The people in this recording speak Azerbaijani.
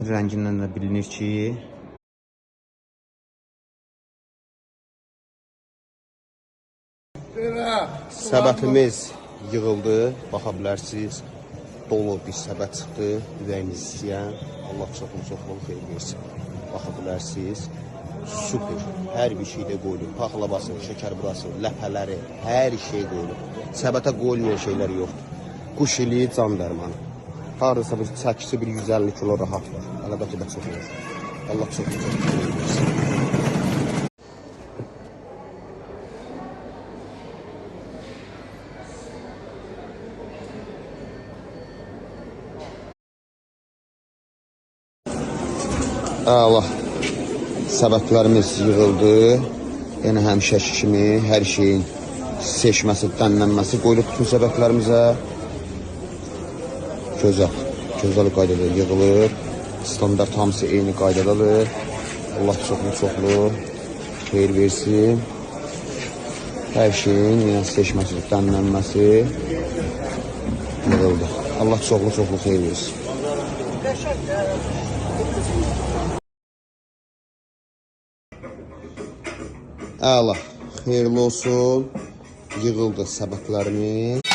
Rəngindən də bilinir ki, səbətimiz yığıldı, baxa bilərsiniz. Dolu bir səbət çıxdı, ürəyiniz istəyən. Allah çoxlu xeyir versin. Baxa bilərsiniz. Super, hər bir şeydə qoyulub. Paxlavası, şəkər burası, ləpələri, hər şey qoyulub. Səbətə qoyulmayan şeylər yoxdur. Quş ili, can dərmanı. Haradasa bir çəkisi bir 150 kilo rahat var. Əlbəttə də çox olur. Allah çoxlu xeyir versin. Allah, səbətlərimiz yığıldı. Yəni həmişəki kimi hər şeyin seçməsi, dənlənməsi qoyulub bütün səbətlərimizə. Gözəl qaydada yığılır. Standart hamısı eyni qaydadadır. Allah çoxlu xeyir versin. Hər şeyin seçməsi, dənlənməsi yığıldı. Allah çoxlu xeyir versin. Allah, xeyirli olsun. Yığıldı səbətlərimiz.